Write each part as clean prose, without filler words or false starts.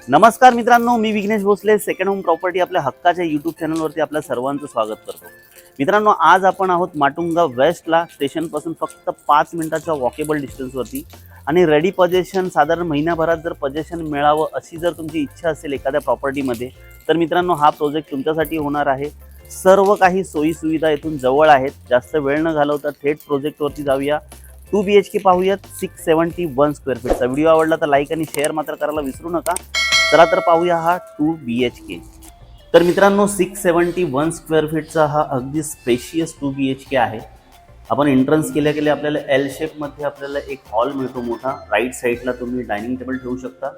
नमस्कार मित्रांनो, मी Vighnesh Bhosale second home property आपल्या हक्काच्या यूट्यूब चॅनलवरती आपल्या सर्वांचं स्वागत करतो। मित्रांनो, आज आपण आहोत माटुंगा वेस्टला, स्टेशनपासून फक्त 5 मिनिटाच्या वॉकेबल डिस्टन्सवरती आणि रेडी पोझिशन साधारण महिन्याभरात जर पोझिशन मिळावं अशी जर तुमची इच्छा असेल एखाद्या प्रॉपर्टीमध्ये, तर मित्रांनो हा प्रोजेक्ट तुमच्यासाठी होणार आहे। सर्व काही सोयी सुविधा इथून जवळ आहेत। जास्त वेळ न घालवता थेट प्रोजेक्टवरती जाऊया। 2 BHK पाहूयात, 671 स्क्वेअर फीटचा। व्हिडिओ आवडला तर लाईक आणि शेअर मात्र करायला विसरू नका। चला तर पाहूया हा 2 BHK। तर मित्रांनो 671 स्क्वेअर फीटचा हा अगदी स्पेशियस 2 BHK आहे। आपण एंट्रन्स केल्या केल्या आपल्याला एल शेपमध्ये आपल्याला एक हॉल मिळतो मोठा। राईट साईडला तुम्ही डायनिंग टेबल ठेवू शकता।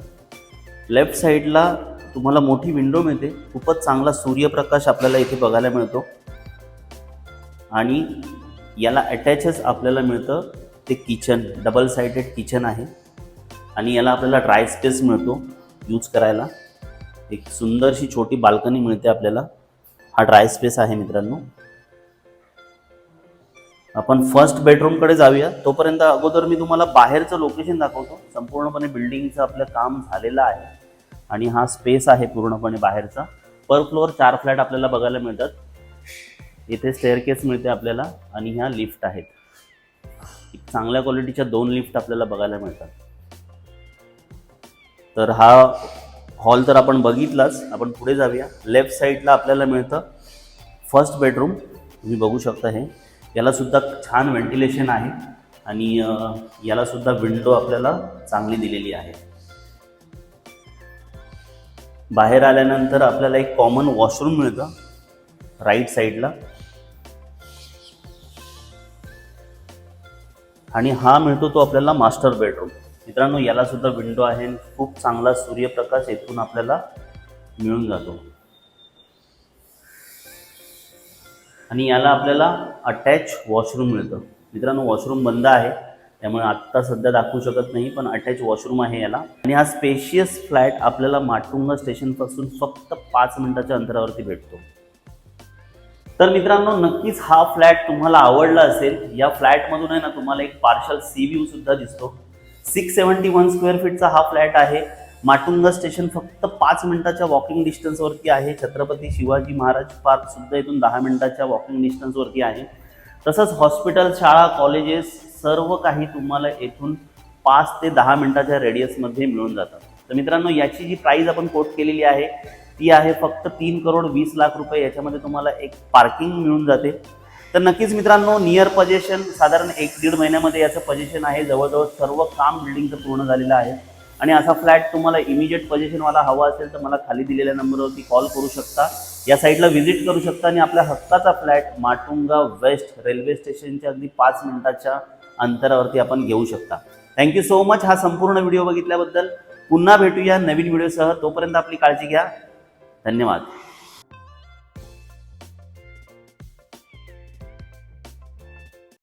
लेफ्ट साईडला तुम्हाला मोठी विंडो मिळते। खूपच चांगला सूर्यप्रकाश आपल्याला इथे बघायला मिळतो आणि याला अटॅचच आपल्याला मिळतं ते किचन। डबल साइडेड किचन आहे आणि याला आपल्याला ड्राय स्पेस मिळतो यूज करायला। एक सुंदरशी छोटी बाल्कनी मिळते आपल्याला। हा ड्राय स्पेस आहे मित्रांनो। आपण फर्स्ट बेडरूम कडे जाऊया। तोपर्यंत अगोदर मी तुम्हाला बाहेरचं लोकेशन दाखवतो। संपूर्णपणे बिल्डिंगचं आपलं काम झालेलं आहे आणि हा स्पेस आहे पूर्णपणे बाहेरचा। पर फ्लोअर 4 फ्लॅट आपल्याला बघायला मिळतात। इथे स्टेअरकेस मिळते आपल्याला आणि ह्या लिफ्ट आहेत। चांगल्या क्वालिटीच्या 2 लिफ्ट आपल्याला बघायला मिळतात। तर हा हॉल तर आपण बघितलाच। आपण पुढे जाऊया। लेफ्ट साईडला आपल्याला मिळतं फर्स्ट बेडरूम। तुम्ही बघू शकता हे, याला सुद्धा छान व्हेंटिलेशन आहे आणि याला सुद्धा विंडो आपल्याला चांगली दिलेली आहे। बाहेर आल्यानंतर आपल्याला एक कॉमन वॉशरूम मिळतं राईट साईडला आणि हा मिळतो तो आपल्याला मास्टर बेडरूम। मित्रांनो, याला सुद्धा विंडो आहे। खूप चांगला सूर्यप्रकाश येथून आपल्याला मिळून जातो आणि याला आपल्याला अटॅच वॉशरूम मिळतं। मित्रांनो, वॉशरूम बंद आहे त्यामुळे आत्ता सध्या दाखवू शकत नाही, पण अटॅच वॉशरूम आहे याला। आणि हा स्पेशियस फ्लॅट आपल्याला माटुंगा स्टेशनपासून फक्त 5 मिनिटाच्या अंतरावरती भेटतो। तर मित्रांनो, नक्कीच हा फ्लॅट तुम्हाला आवडला असेल। या फ्लॅटमधून आहे ना तुम्हाला एक पार्शल सी व्ह्यू सुद्धा दिसतो। 671 स्क्वेअर फीटचा हा फ्लॅट आहे। माटुंगा स्टेशन फक्त 5 मिनिटाच्या वॉकिंग डिस्टन्सवरती आहे। छत्रपती शिवाजी महाराज पार्क सुद्धा इथून 10 मिनिटाच्या वॉकिंग डिस्टन्सवरती आहे। तसंच हॉस्पिटल, शाळा, कॉलेजेस सर्व काही तुम्हाला इथून 5 ते 10 मिनिटाच्या रेडियसमध्ये मिळून जातात। तर मित्रांनो, याची जी प्राइस आपण कोट केलेली आहे ती आहे फक्त 3,20,00,000 रुपये। याच्यामध्ये तुम्हाला एक पार्किंग मिळून जाते। तर नक्कीच मित्रांनो, नियर पोझिशन साधारण 1-1.5 महिन्यामध्ये याचं पोझिशन आहे। जवळजवळ सर्व काम बिल्डिंगचं पूर्ण झालेलं आहे आणि असा फ्लॅट तुम्हाला इमिजिएट पोझिशनवाला हवा असेल तर मला खाली दिलेल्या नंबरवरती कॉल करू शकता। या साईडला व्हिजिट करू शकता आणि आपल्या हक्काचा फ्लॅट माटुंगा वेस्ट रेल्वे स्टेशनच्या अगदी 5 मिनिटाच्या अंतरावरती आपण घेऊ शकता। थँक्यू सो मच हा संपूर्ण व्हिडिओ बघितल्याबद्दल। पुन्हा भेटूया नवीन व्हिडिओसह। तोपर्यंत आपली काळजी घ्या। धन्यवाद।